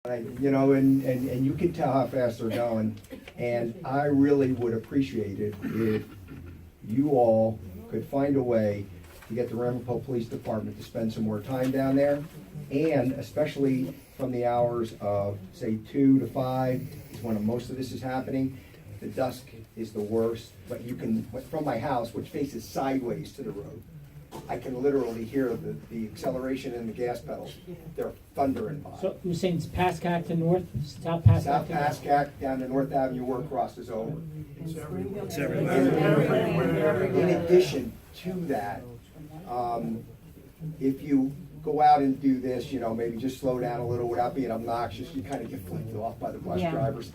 And you can tell how fast they're going. And I really would appreciate it if you all could find a way to get the Ramapo Police Department to spend some more time down there. And especially from the hours of, say, 2 to 5 is when most of this is happening. The dusk is the worst, but you can, from my house, which faces sideways to the road, I can literally hear the acceleration in the gas pedals. They're thundering by. So you're saying it's Pascack to north, South Pascack South to north? Pascack down to North Avenue where it crosses over. It's In addition to that, if you go out and do this, maybe just slow down a little without being obnoxious, you kind of get flicked off by the bus drivers.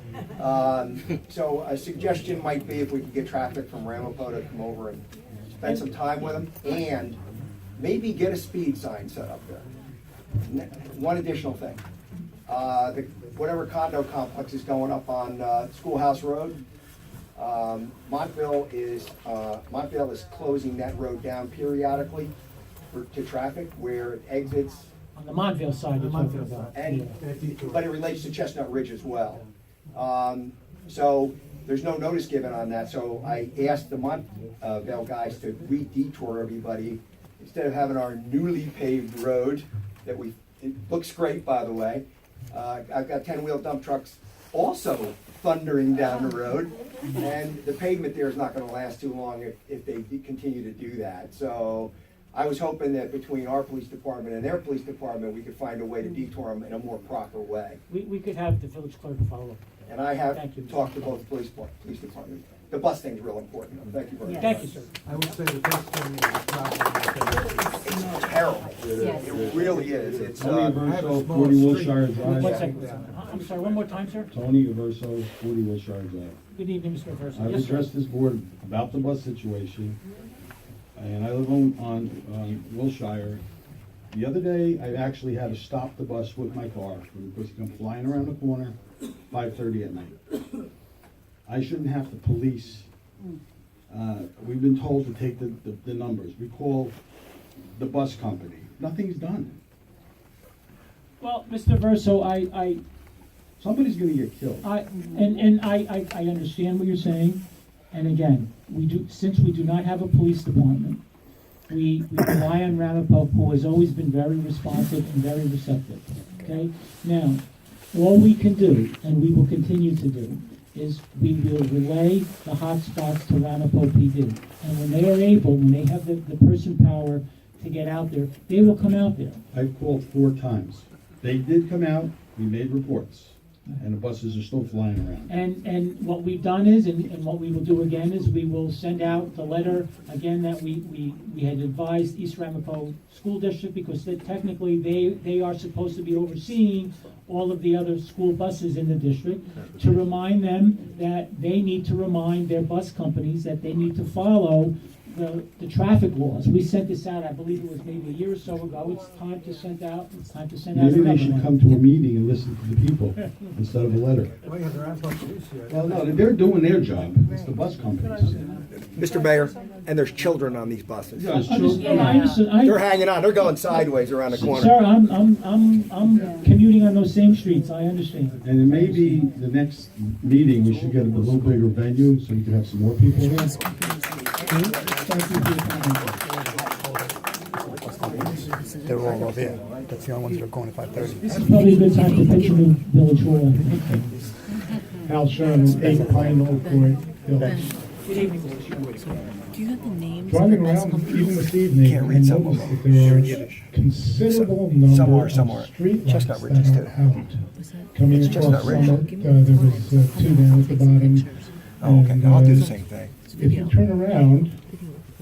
So a suggestion might be if we could get traffic from Ramapo to come over and spend some time with them, and maybe get a speed sign set up there. One additional thing, whatever condo complex is going up on Schoolhouse Road, Montville is closing that road down periodically to traffic where it exits. On the Montville side you're talking about. But it relates to Chestnut Ridge as well. So there's no notice given on that, so I asked the Montville guys to re-detour everybody. Instead of having our newly paved road, it looks great, by the way. I've got 10-wheel dump trucks also thundering down the road, and the pavement there is not gonna last too long if they continue to do that. So I was hoping that between our police department and their police department, we could find a way to detour them in a more proper way. We could have the village clerk follow up. And I have Thank you. talked to both police departments. The bus thing's real important. Thank you very much. Thank you, sir. I would say the best thing is It's terrible. Yes. It really is. It's, Tony I have a Averso, small 40 Wilshire street. Drive. One second. I'm sorry, one more time, sir. Tony Averso, 40 Wilshire Drive. Good evening, Mr. Versa. I've Yes, sir. addressed this board about the bus situation, and I live on Wilshire. The other day, I actually had to stop the bus with my car because it come flying around the corner, 5:30 at night. I shouldn't have to police. We've been told to take the numbers. We call the bus company. Nothing's done. Well, Mr. Verso, Somebody's gonna get killed. I understand what you're saying, and again, since we do not have a police department, we rely on Ramapo, who has always been very responsive and very receptive, okay? Now, all we can do, and we will continue to do, is we will relay the hot spots to Ramapo PD. And when they are able, when they have the person power to get out there, they will come out there. I've called 4 times. They did come out, we made reports, and the buses are still flying around. And what we've done is, and what we will do again is, we will send out the letter again that we had advised East Ramapo School District, because technically they are supposed to be overseeing all of the other school buses in the district, to remind them that they need to remind their bus companies that they need to follow the traffic laws. We sent this out, I believe it was maybe a year or so ago. It's time to send out Maybe another they should one. come to a meeting and listen to the people instead of a letter. Well, yeah, there are some police here. Well, no, they're doing their job. It's the bus companies. Mr. Mayor, and there's children on these buses. Yeah, it's I just- children. I understand. They're hanging on. They're going sideways around the corner. Sir, I'm commuting on those same streets, I understand. And it may be the next meeting, we should get a little bigger venue so we can have some more people there. Thank you for your comment. They're all over there. That's the only ones that are going at 5:30. This is probably a good time to pitch a new village hall. Al Sherman, 8 Pine Knoll Court, Village. Good evening, Mr. Sherwood. Do you have the names of Driving the bus around companies? even this evening, Can't I read some of noticed them. that there They're are Yiddish. considerable Some number are, of some are. streetlights Chestnut Ridge is that too. are out. Was that- Coming It's across Chestnut Ridge. Summit, there was 2 down at the bottom. Oh, okay. And, I'll do the same thing. If you turn around,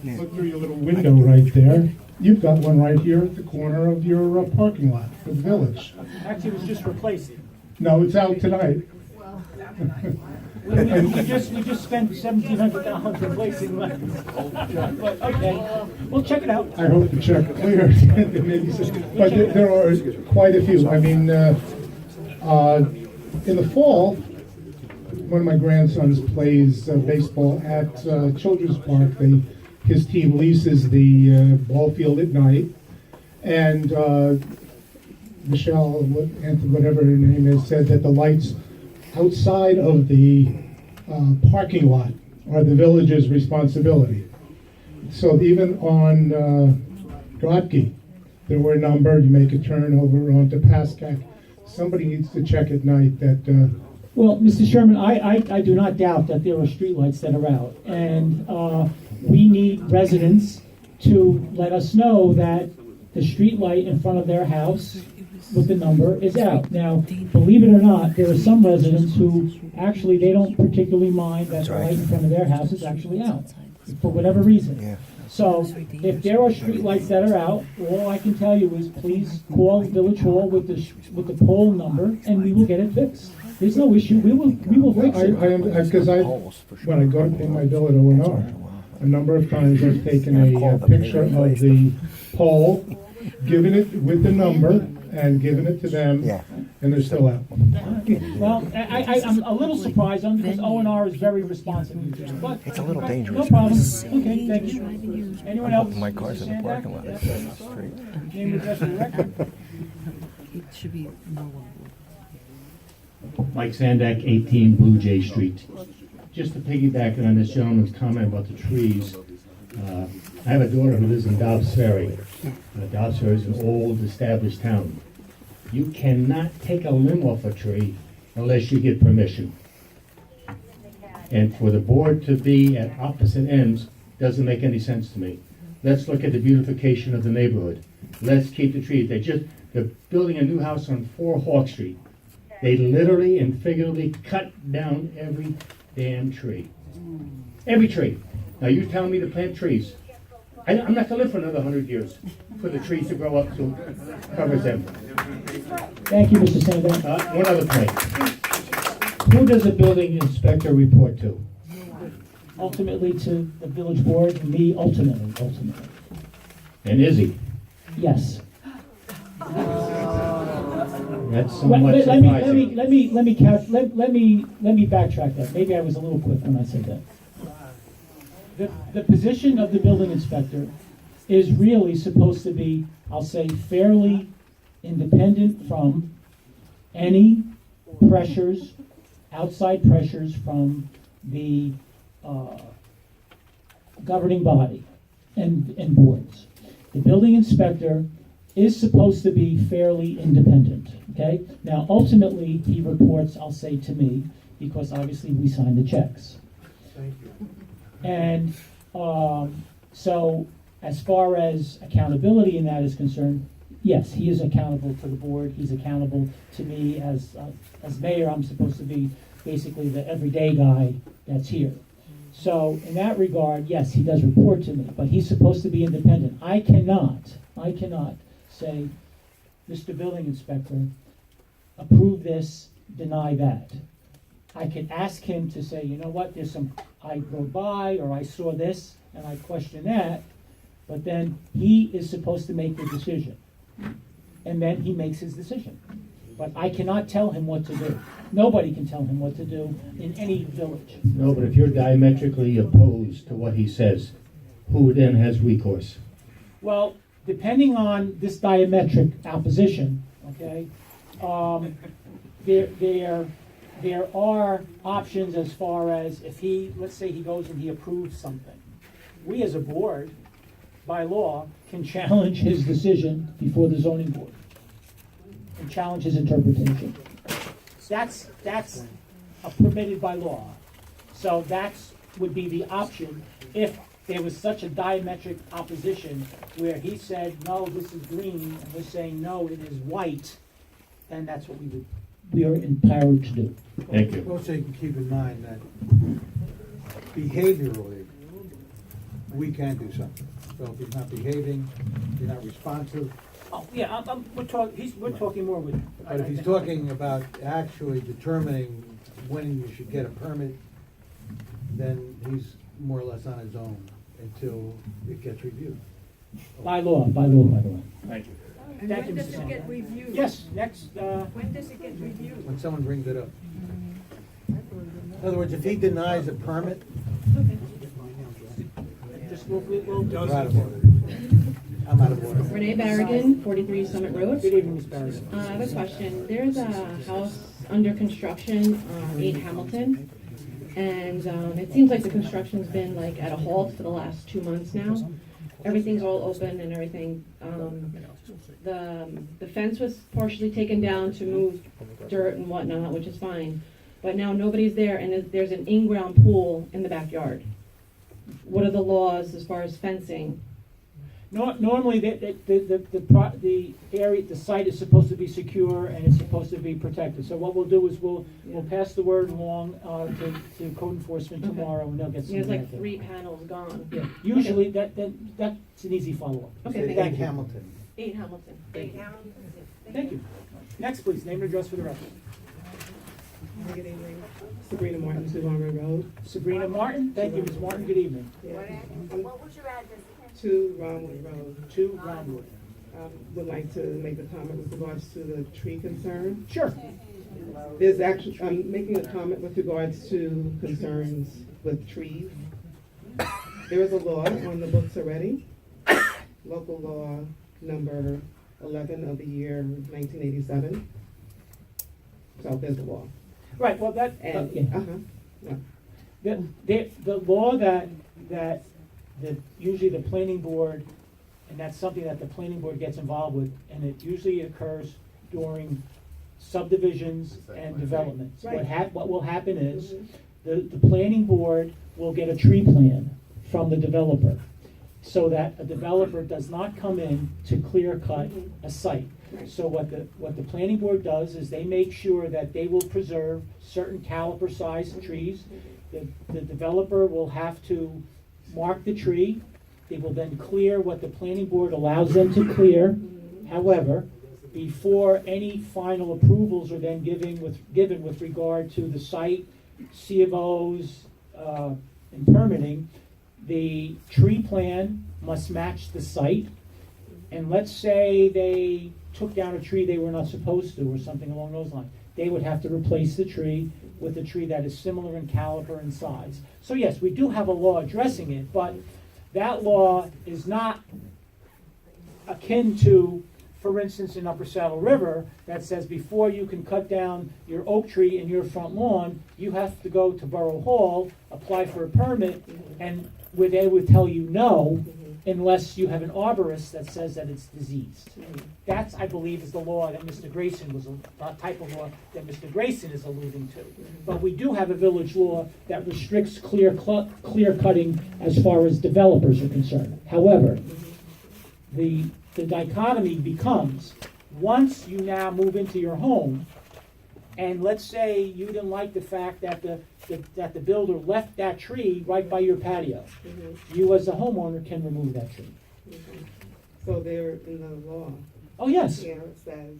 look through your little window right there, you've got one right here at the corner of your parking lot for the village. Actually, it was just replacing. No, it's out tonight. We just spent $1,700 replacing lights. But, okay, we'll check it out. I hope the check cleared. There may be some- But there are quite a few. I mean, in the fall, one of my grandsons plays baseball at Children's Park. His team leases the ball field at night, and Michelle, whatever her name is, said that the lights outside of the parking lot are the village's responsibility. So even on Grotke, there were a number, you make a turn over onto Pascack. Somebody needs to check at night that, Well, Mr. Sherman, I do not doubt that there are streetlights that are out, and we need residents to let us know that the streetlight in front of their house with the number is out. Now, believe it or not, there are some residents who actually, they don't particularly mind that the light in front of their house is actually out, for whatever reason. So, if there are streetlights that are out, all I can tell you is please call Village Hall with the poll number, and we will get it fixed. There's no issue, we will fix it. because when I go to pay my bill at O&R, a number of times I've taken a picture of the pole, given it with the number, and given it to them, and they're still out. Well, I'm a little surprised on because O&R is very responsive, but. It's a little dangerous. No problem, okay, thank you. Anyone else? My car's in the Mr. parking Sandak? lot. Yes. It's straight. Name, address, and record. It should be more one. Mike Sandak, 18 Blue Jay Street. Just to piggyback on this gentleman's comment about the trees, I have a daughter who lives in Dobbs Ferry. Dobbs Ferry is an old established town. You cannot take a limb off a tree unless you get permission. And for the board to be at opposite ends doesn't make any sense to me. Let's look at the beautification of the neighborhood. Let's keep the trees. They're building a new house on 4 Hawk Street. They literally and figuratively cut down every damn tree. Every tree. Now you tell me to plant trees. I'm not gonna live for another 100 years for the trees to grow up to covers them. Thank you, Mr. Sandak. One other point. Who does the building inspector report to? Ultimately to the village board, and me ultimately. And is he? Yes. That's Let somewhat me surprising. let me backtrack that. Maybe I was a little quick when I said that. The position of the building inspector is really supposed to be, I'll say, fairly independent from any pressures, outside pressures from the governing body and boards. The building inspector is supposed to be fairly independent, okay? Now, ultimately, he reports, I'll say, to me, because obviously we sign the checks. Thank you. And so, as far as accountability in that is concerned, yes, he is accountable to the board. He's accountable to me as mayor. I'm supposed to be basically the everyday guy that's here. So, in that regard, yes, he does report to me, but he's supposed to be independent. I cannot say, Mr. Building Inspector, approve this, deny that. I can ask him to say, you know what, I rode by, or I saw this, and I question that, but then he is supposed to make the decision. And then he makes his decision. But I cannot tell him what to do. Nobody can tell him what to do in any village. No, but if you're diametrically opposed to what he says, who then has recourse? Well, depending on this diametric opposition, okay, there are options as far as if let's say he goes and he approves something. We as a board, by law, can challenge his decision before the zoning board and challenge his interpretation. That's permitted by law. So would be the option if there was such a diametric opposition where he said, no, this is green, and we're saying, no, it is white, then that's what we are empowered to do. Thank you. Also, you can keep in mind that behaviorally, we can do something. So if he's not behaving, you're not responsive. Oh, yeah, we're talking more with. But if he's talking about actually determining when you should get a permit, then he's more or less on his own until it gets reviewed. By law, by the way. Thank you. And Thank when you, does Mr. it get Sandberg. reviewed? Yes, next, When does it get reviewed? When someone brings it up. In other words, if he denies a permit, just we'll ratify it. I'm out of order. Renee Barragan, 43 Summit Road. Good evening, Ms. Barrett. I have a question. There's a house under construction on 8 Hamilton, and it seems like the construction's been like at a halt for the last 2 months now. Everything's all open and everything. The fence was partially taken down to move dirt and whatnot, which is fine. But now nobody's there, and there's an in-ground pool in the backyard. What are the laws as far as fencing? Normally, the area, the site is supposed to be secure and it's supposed to be protected. So what we'll do is we'll pass the word along to code enforcement Okay. tomorrow, and they'll get some. There's like 3 panels gone. Yeah, usually that's an easy follow-up. Okay, Say thank you. Hamilton. 8 Hamilton. Thank you. Next, please, name and address for the record. Good evening. Sabrina Martin, 2 Monroe Road. Sabrina Martin, thank you, Ms. Martin, good evening. What was your address? 2 Ronwood Road. 2 Roundwood. Would like to make a comment with regards to the tree concern. Sure. There's actually, I'm making a comment with regards to concerns with trees. There is a law on the books already, local law number 11 of the year 1987. So there's a law. Right, well, And, yeah. yeah. The law that usually the planning board, and that's something that the planning board gets involved with, and it usually occurs during subdivisions and developments. Right. What will happen is, the planning board will get a tree plan from the developer, so that a developer does not come in to clear cut a site. So what the planning board does is they make sure that they will preserve certain caliper sized trees. The developer will have to mark the tree. They will then clear what the planning board allows them to clear. However, before any final approvals are then given with regard to the site, C of Os, and permitting, the tree plan must match the site. And let's say they took down a tree they were not supposed to, or something along those lines. They would have to replace the tree with a tree that is similar in caliber and size. So yes, we do have a law addressing it, but that law is not akin to, for instance, in Upper Saddle River, that says before you can cut down your oak tree in your front lawn, you have to go to Borough Hall, apply for a permit, and where they would tell you no, unless you have an arborist that says that it's diseased. That's, I believe, is the law that Mr. Grayson was, the type of law that Mr. Grayson is alluding to. But we do have a village law that restricts clear cutting as far as developers are concerned. However, the dichotomy becomes, once you now move into your home, and let's say you didn't like the fact that the builder left that tree right by your patio. You as a homeowner can remove that tree. So there in the law, Oh, yes. here it says,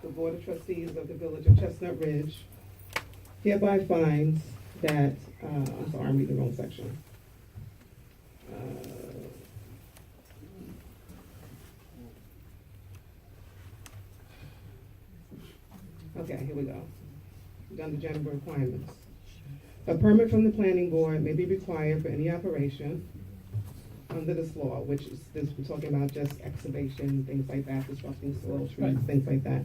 the Board of Trustees of the Village of Chestnut Ridge hereby finds that, I'm sorry, I'm reading the wrong section. Okay, here we go. Done the general requirements. A permit from the planning board may be required for any operation under this law, which is, this, we're talking about just excavation, things like that, disrupting soil, trees, Right. things like that.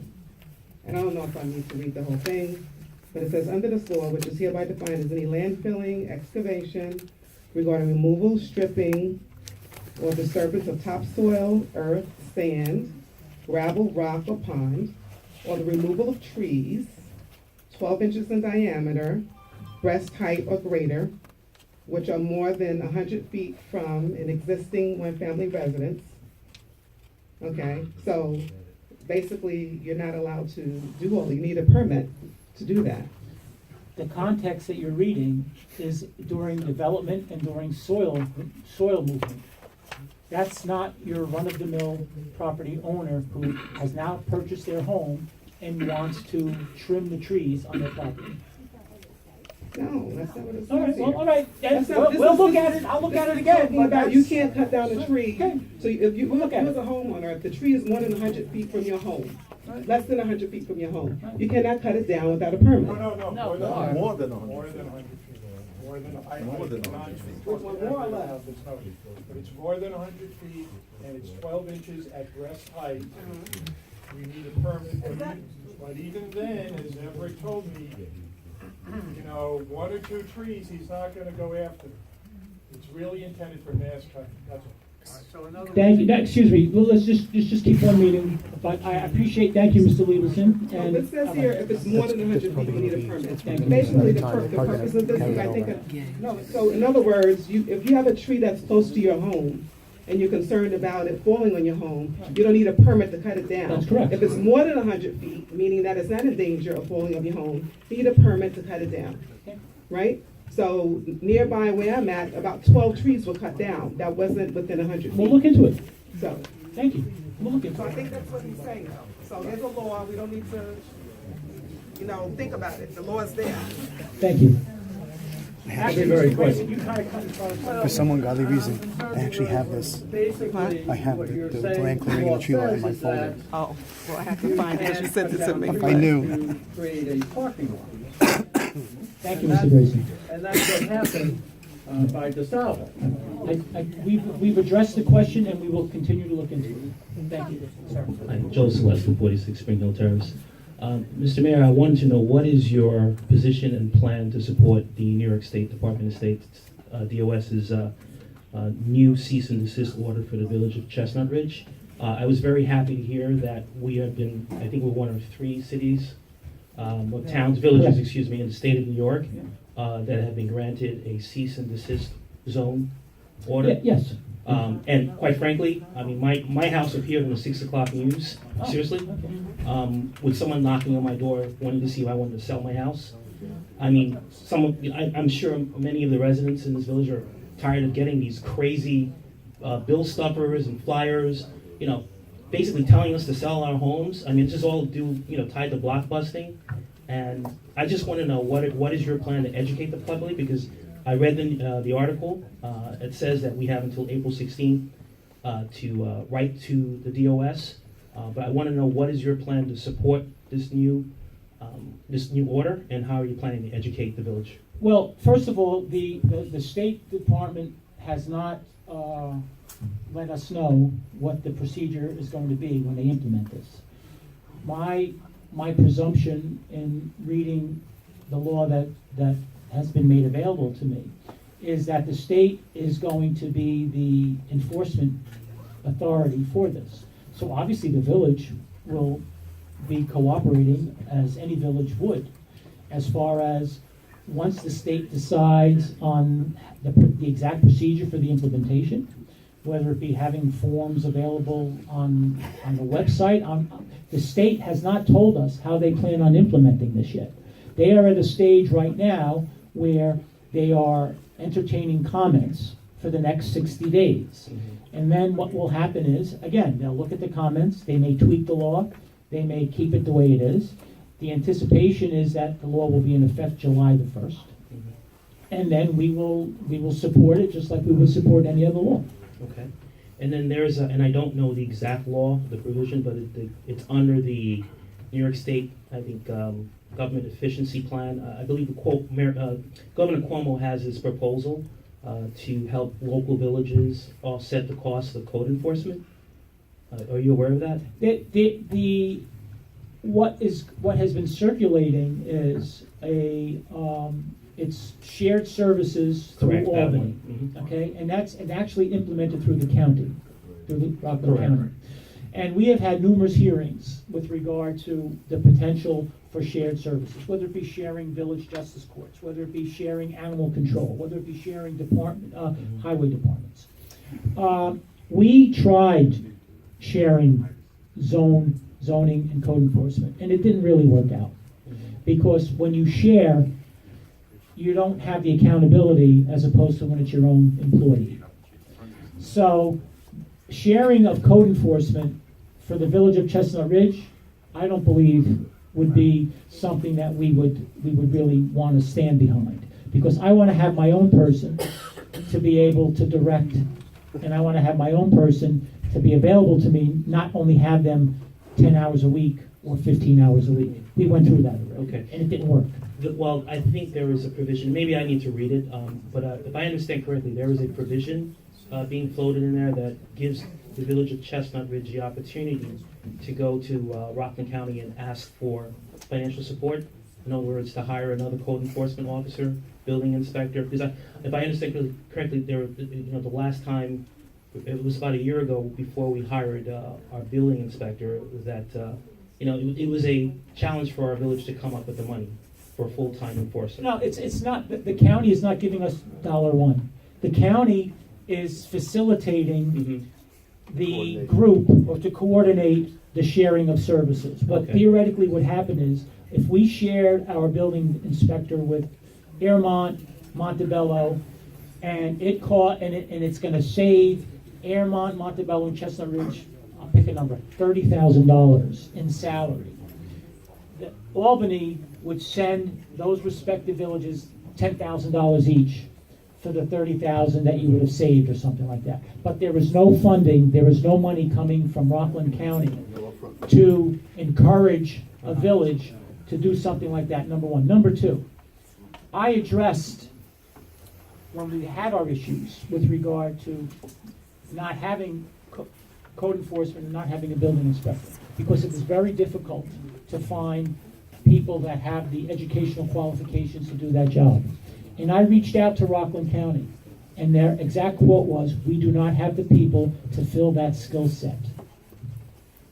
And I don't know if I need to read the whole thing, but it says, under this law, which is hereby defined as any landfilling, excavation, regarding removal, stripping, or disturbance of topsoil, earth, sand, gravel, rock, or pond, or the removal of trees, 12 inches in diameter, breast height or greater, which are more than 100 feet from an existing one-family residence. Okay, so basically, you're not allowed to do all, you need a permit to do that. The context that you're reading is during development and during soil movement. That's not your run-of-the-mill property owner who has now purchased their home and wants to trim the trees on their property. No, that's not what it says All right, here. well, all right, That's not- this we'll is- look this at is- it, I'll look this at it is again. talking but about you that's- can't cut down a tree. Okay. So if you, We'll look at you as it. a homeowner, if the tree is more than 100 feet from your home, less than 100 feet from your home, you cannot cut it down without a permit. No, More than 100. more than, I, More than I'm not- 100 feet. Well, more or less, but it's more than 100 feet, and it's 12 inches at breast height. We need a permit, but even then, as Everett told me, you know, 1 or 2 trees, he's not gonna go after. It's really intended for mass cutting, that's all. Thank you. Excuse me, well, let's just keep one meeting, but I appreciate, thank you, Mr. Lieberson. Well, And it says here, if it's more than 100 feet, you need a permit. Basically, the purpose of this is, I think, no, so in other words, if you have a tree that's close to your home, and you're concerned about it falling on your home, you don't need a permit to cut it down. That's correct. If it's more than 100 feet, meaning that it's not in danger of falling on your home, you need a permit to cut it down, right? So nearby where I'm at, about 12 trees were cut down that wasn't within 100 feet. we'll look into it. So, Thank you. We'll look into so I it. think that's what he's saying though. So there's a law, we don't need to, think about it, the law is there. Thank you. Actually, very Mr. quick. Grayson, you kind of cut in front of something. For some ungodly reason, I actually have this. Basically, I have what you're the saying, land clearing law and tree law in says my is that folder. Oh, well, I have to find it, you sent it to me. If I knew. to create a parking lot. Thank you, Mr. Grayson. And that's what happened by DeSalvo. We've addressed the question and we will continue to look into it. Thank you, sir. I'm Joe Celeste, 46 Spring Hill Terrace. Mr. Mayor, I wanted to know what is your position and plan to support the New York State Department of State, DOS's new cease and desist order for the village of Chestnut Ridge. I was very happy to hear that we have been, I think we're one of 3 cities, or towns, villages, Correct. excuse me, in the state of New York that have been granted a cease and desist zone order. Yes. And quite frankly, I mean, my house appeared in the 6 o'clock news, seriously, with someone knocking on my door wanting to see if I wanted to sell my house. I mean, I'm sure many of the residents in this village are tired of getting these crazy bill stuffers and flyers, basically telling us to sell our homes. I mean, it's just all tied to blockbusting. And I just want to know what is your plan to educate the public, because I read the article. It says that we have until April 16th to write to the DOS. But I want to know, what is your plan to support this new order, and how are you planning to educate the village? Well, first of all, the State Department has not let us know what the procedure is going to be when they implement this. My presumption in reading the law that has been made available to me is that the state is going to be the enforcement authority for this. So obviously the village will be cooperating as any village would, as far as once the state decides on the exact procedure for the implementation, whether it be having forms available on the website. The state has not told us how they plan on implementing this yet. They are at a stage right now where they are entertaining comments for the next 60 days. And then what will happen is, again, they'll look at the comments, they may tweak the law, they may keep it the way it is. The anticipation is that the law will be in effect July the 1st. And then we will support it just like we would support any other law. Okay. And then there's and I don't know the exact law, the provision, but it's under the New York State, I think, government efficiency plan. I believe Governor Cuomo has this proposal to help local villages offset the cost of code enforcement. Are you aware of that? What has been circulating is it's shared services through Correct, that Albany, one. Mhm. okay, and that's actually implemented through the county, through the Rockland Correct. County. And we have had numerous hearings with regard to the potential for shared services, whether it be sharing village justice courts, whether it be sharing animal control, whether it be sharing highway departments. We tried sharing zoning and code enforcement, and it didn't really work out. Because when you share, you don't have the accountability as opposed to when it's your own employee. So sharing of code enforcement for the village of Chestnut Ridge, I don't believe would be something that we would really want to stand behind. Because I want to have my own person to be able to direct, and I want to have my own person to be available to me, not only have them 10 hours a week or 15 hours a week. We went through that already, Okay. and it didn't work. Well, I think there is a provision, maybe I need to read it, but if I understand correctly, there is a provision being floated in there that gives the village of Chestnut Ridge the opportunity to go to Rockland County and ask for financial support. In other words, to hire another code enforcement officer, building inspector. Because if I understand correctly, the last time, it was about a year ago before we hired our building inspector, that it was a challenge for our village to come up with the money for a full-time enforcer. No, it's not, the county is not giving us $1. The county is facilitating the group, or to coordinate the sharing of services. But Okay. theoretically, what happened is, if we shared our building inspector with Airmont, Montebello, and it's gonna save Airmont, Montebello, and Chestnut Ridge, I'll pick a number, $30,000 in salary. Albany would send those respective villages $10,000 each for the $30,000 that you would have saved or something like that. But there was no funding, there was no money coming from Rockland County to encourage a village to do something like that, number one. Number two, I addressed, when we had our issues with regard to not having code enforcement and not having a building inspector, because it was very difficult to find people that have the educational qualifications to do that job. And I reached out to Rockland County, and their exact quote was, "We do not have the people to fill that skill set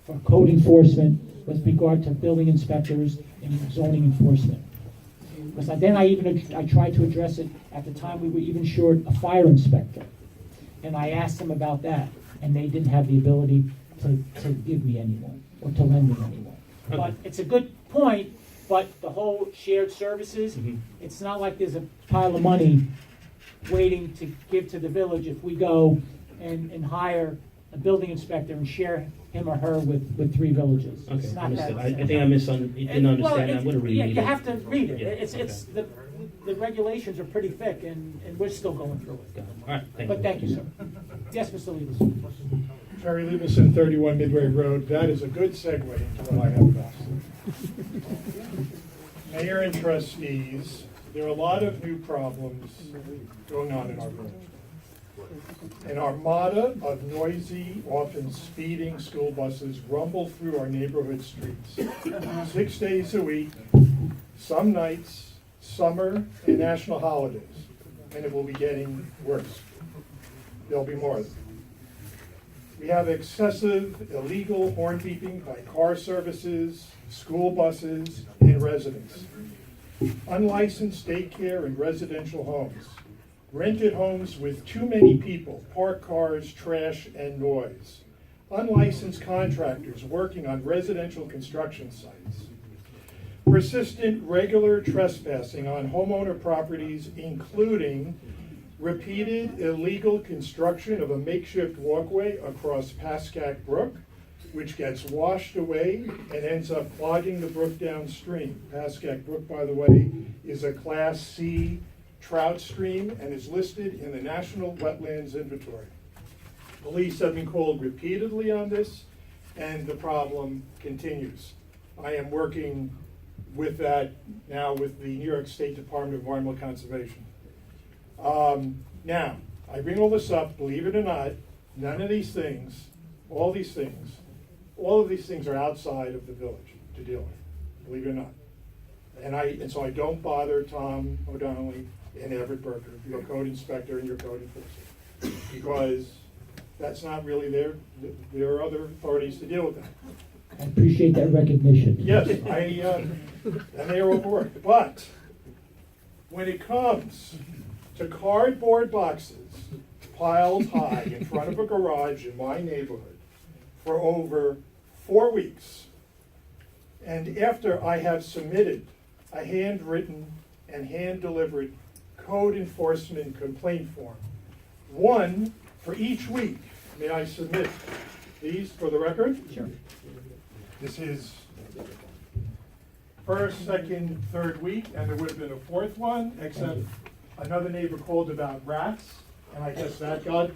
for code enforcement with regard to building inspectors and zoning enforcement." Because I tried to address it at the time we were even short a fire inspector. And I asked them about that, and they didn't have the ability to give me anyone, or to lend me anyone. But it's a good point, but the whole shared services, it's not like there's a pile of money waiting to give to the village if we go and hire a building inspector and share him or her with 3 villages. Okay, It's not understood. that. I think I didn't understand. I'm going to read Yeah, it. you have to read it. Yeah, It's the regulations are pretty thick, and we're still going through it. All right, thank But you. thank you, sir. Yes, Mr. Levis. Jerry Levison, 31 Midway Road. That is a good segue into what I have about. Mayor and trustees, there are a lot of new problems going on in our village. An armada of noisy, often speeding school buses rumble through our neighborhood streets 6 days a week, some nights, summer, and national holidays, and it will be getting worse. There'll be more of them. We have excessive illegal horn beeping by car services, school buses, and residents. Unlicensed daycare and residential homes. Rented homes with too many people, parked cars, trash, and noise. Unlicensed contractors working on residential construction sites. Persistent regular trespassing on homeowner properties, including repeated illegal construction of a makeshift walkway across Pascack Brook, which gets washed away and ends up clogging the brook downstream. Pascack Brook, by the way, is a Class C trout stream and is listed in the National Wetlands Inventory. Police have been called repeatedly on this, and the problem continues. I am working with that now with the New York State Department of Environmental Conservation. Now, I bring all this up, believe it or not, none of these things, all of these things are outside of the village to deal with, believe it or not. And so I don't bother Tom O'Donnelly and Everett Berker, your code inspector and your code enforcer, because that's not really there are other authorities to deal with that. I appreciate that recognition. Yes, and they are overworked. But when it comes to cardboard boxes piled high in front of a garage in my neighborhood for over 4 weeks, and after I have submitted a handwritten and hand-delivered code enforcement complaint form, one for each week, may I submit these for the record? Sure. This is first, second, third week, and there would have been a 4th one, except another neighbor called about rats, and I guess that got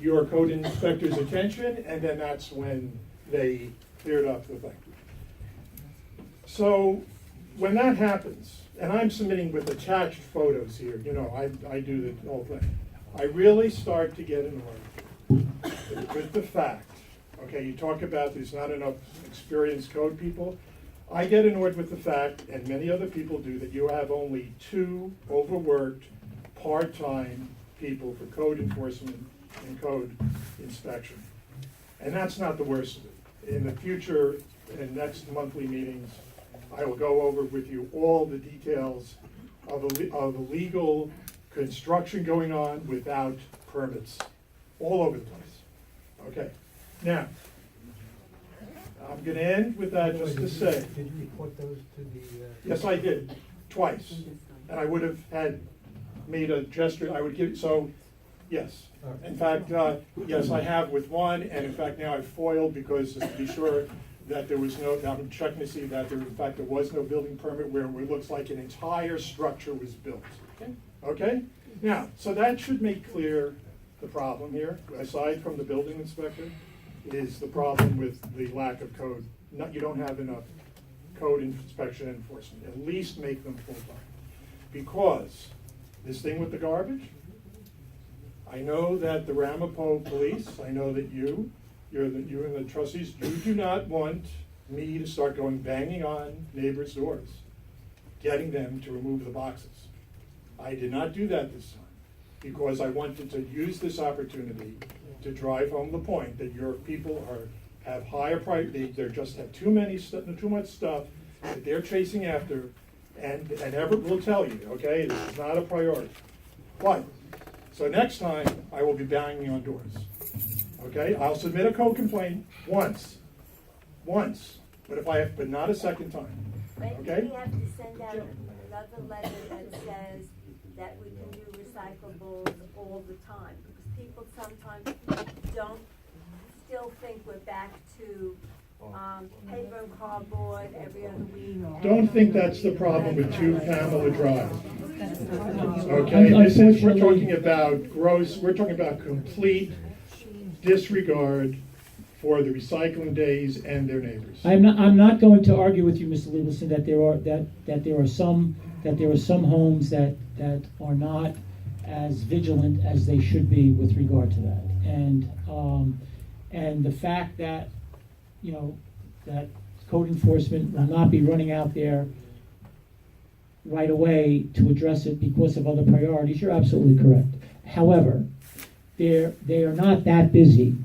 your code inspector's attention, and then that's when they cleared up the thing. So when that happens, and I'm submitting with attached photos here, you know, I do the whole thing. I really start to get annoyed with the fact, okay, you talk about there's not enough experienced code people. I get annoyed with the fact, and many other people do, that you have only 2 overworked, part-time people for code enforcement and code inspection. And that's not the worst of it. In the future, in next monthly meetings, I will go over with you all the details of illegal construction going on without permits, all over the place. Okay, now, I'm gonna end with that just to say, Did you report those to the? yes, I did, twice. And I would have had made a gesture, I would give, so, yes. In fact, yes, I have with one, and in fact, now I've foiled because to be sure that there was no, I'm checking to see that there, in fact, there was no building permit where it looks like an entire structure was built. Okay? Now, so that should make clear the problem here, aside from the building inspector, is the problem with the lack of code. You don't have enough code inspection enforcement. At least make them full-time. Because this thing with the garbage, I know that the Ramapo police, I know that you and the trustees, you do not want me to start going banging on neighbors' doors, getting them to remove the boxes. I did not do that this time because I wanted to use this opportunity to drive home the point that your people have higher priority. They just have too much stuff that they're chasing after, and Everett will tell you, okay, this is not a priority. But so next time I will be banging on doors. Okay, I'll submit a code complaint once, but not a second time. Okay? Maybe we have to send out another letter that says that we can do recyclables all the time, because people sometimes still think we're back to paper and cardboard every other week. Don't think that's the problem with 2 Pamela Drive. Okay, we're talking about we're talking about complete disregard for the recycling days and their neighbors. I'm not going to argue with you, Mr. Lieberson, that there are some homes that are not as vigilant as they should be with regard to that. And the fact that, you know, that code enforcement will not be running out there right away to address it because of other priorities, you're absolutely correct. However, they are not that busy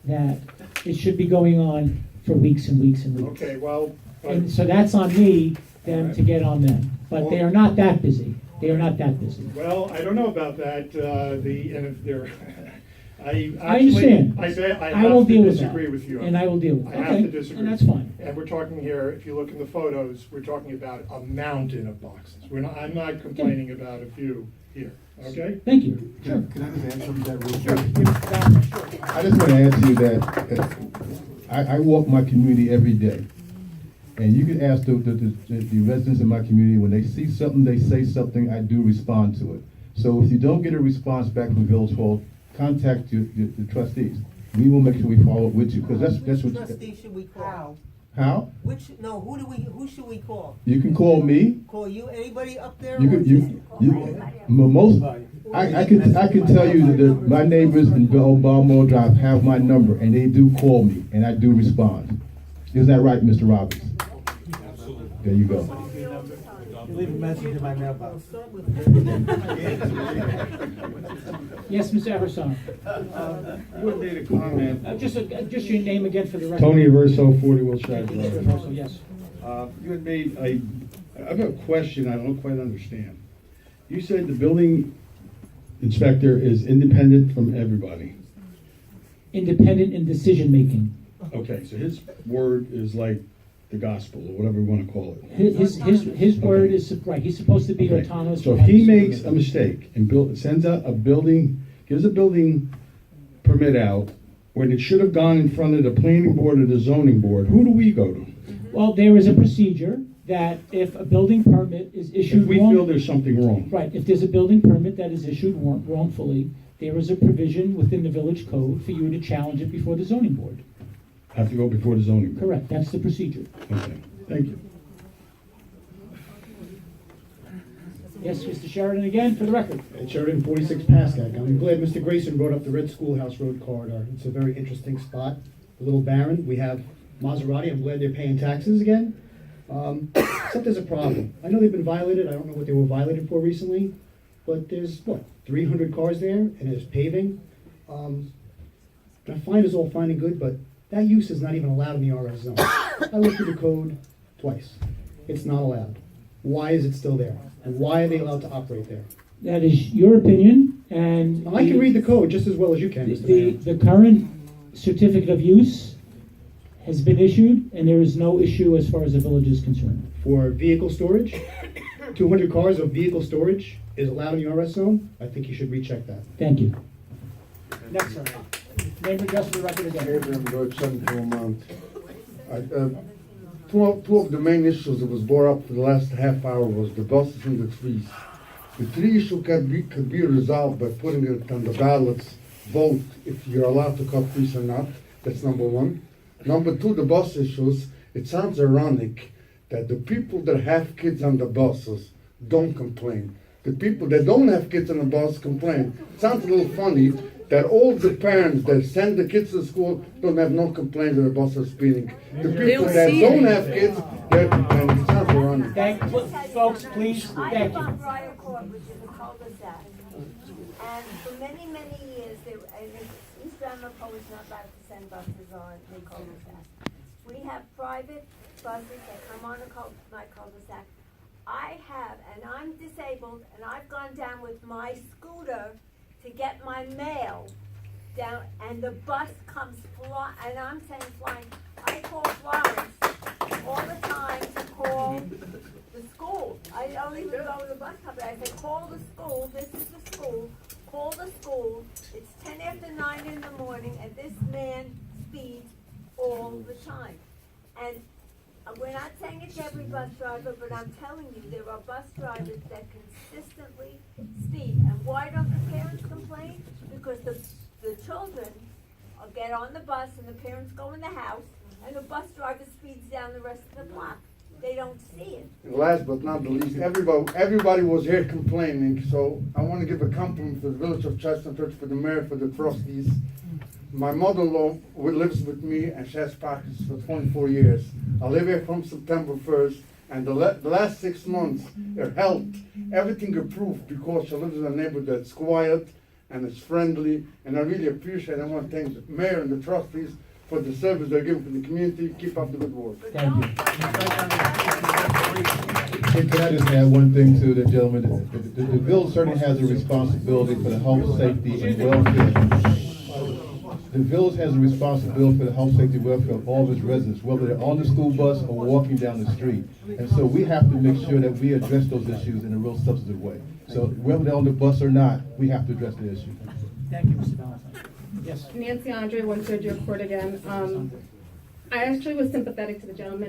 that it should be going on for weeks and weeks and weeks. Okay, well. And so that's on me, then, to get on them. But they are not that busy. They are not that busy. Well, I don't know about that, and if they're, I understand. I will have deal to with that. disagree with you. And I will deal with I that. have Okay, to disagree. and that's fine. And we're talking here, if you look in the photos, we're talking about a mountain of boxes. I'm not complaining about a few here, okay? Thank you. Sure. Can I just add something to that real Sure. quick? I just want to add to you that I walk my community every day. And you can ask the residents in my community, when they see something, they say something, I do respond to it. So if you don't get a response back from Village Hall, contact the trustees. We will make sure we follow up with you, because that's what. Which trustee should we call? How? Who should we call? You can call me. Call you, anybody up there? You could, most, I can tell you that my neighbors in Baltimore Drive have my number, and they do call me, and I do respond. Isn't that right, Mr. Robbins? There you go. Leave a message in my mailbox. Yes, Mr. Everson. You had made a comment. Just your name again for the record. Tony Verso, 40 Wilshire Thank you, Mr. Drive. Verso, yes. You had made, I have a question I don't quite understand. You said the building inspector is independent from everybody. Independent in decision-making. Okay, so his word is like the gospel, or whatever we want to call it. His word is, right, he's supposed to be Okay. autonomous. So if he makes a mistake and sends out gives a building permit out, when it should have gone in front of the planning board or the zoning board, who do we go to? Well, there is a procedure that if a building permit is issued If we feel there's something wrong. Right, if there's a building permit that is issued wrongfully, there is a provision within the village code for you to challenge it before the zoning board. Have to go before the zoning board. Correct, that's the procedure. Okay, thank you. Yes, Mr. Sheridan again, for the record. Sheridan, 46 Pascack. I'm glad Mr. Grayson brought up the Red Schoolhouse Road corridor. It's a very interesting spot, a little barren. We have Maserati. I'm glad they're paying taxes again. Except there's a problem. I know they've been violated. I don't know what they were violated for recently, but there's, 300 cars there, and there's paving. I find it's all fine and good, but that use is not even allowed in the RS zone. I looked at the code twice. It's not allowed. Why is it still there? And why are they allowed to operate there? That is your opinion, and. I can read the code just as well as you can, Mr. Mayor. The current certificate of use has been issued, and there is no issue as far as the village is concerned. For vehicle storage, 200 cars of vehicle storage is allowed in the RS zone. I think you should recheck that. Thank you. Next, sir. Name and address for the record again. Abraham Road, 7 Vermont. Two of the main issues that was brought up for the last half hour was the buses and the trees. The tree issue could be resolved by putting it on the ballots, vote if you're allowed to cut trees or not. That's number one. Number two, the bus issues. It sounds ironic that the people that have kids on the buses don't complain. The people that don't have kids on the bus complain. It sounds a little funny that all the parents that send the kids to school don't have no complaints that the bus is speeding. The people that don't have kids, and it sounds ironic. Thank you, folks, please, I thank live you. on Briar Court, which is a cul-de-sac. And for many, many years, East Ramapo is not allowed to send buses on the cul-de-sac. We have private buses that come on my cul-de-sac. I have, and I'm disabled, and I've gone down with my scooter to get my mail down, and the bus comes flying, and I'm saying flying. I call Florence all the time to call the school. I don't even go to the bus company. I say, call the school, this is the school, call the school. It's 10 after 9 in the morning, and this man speeds all the time. And we're not saying it's every bus driver, but I'm telling you, there are bus drivers that consistently speed. And why don't the parents complain? Because the children get on the bus and the parents go in the house, and the bus driver speeds down the rest of the block. They don't see it. And last but not the least, everybody was here complaining, so I want to give a compliment to the village of Chestnut Ridge, for the mayor, for the trustees. My mother-in-law lives with me, and she has practiced for 24 years. I live here from September 1st, and the last 6 months, her health, everything improved because she lives in a neighborhood that's quiet and it's friendly, and I really appreciate it. I want to thank the mayor and the trustees for the service they're giving to the community. Keep up the good work. Thank you. Hey, can I just add one thing to the gentleman? The village certainly has a responsibility for the health, safety, and welfare. The village has a responsibility for the health, safety, and welfare of all of its residents, whether they're on the school bus or walking down the street. And so we have to make sure that we address those issues in a real substantive way. So whether they're on the bus or not, we have to address the issue. Thank you, Mr. Valentine. Yes. Nancy Andre, 1 Sergio Court again. I actually was sympathetic to the gentleman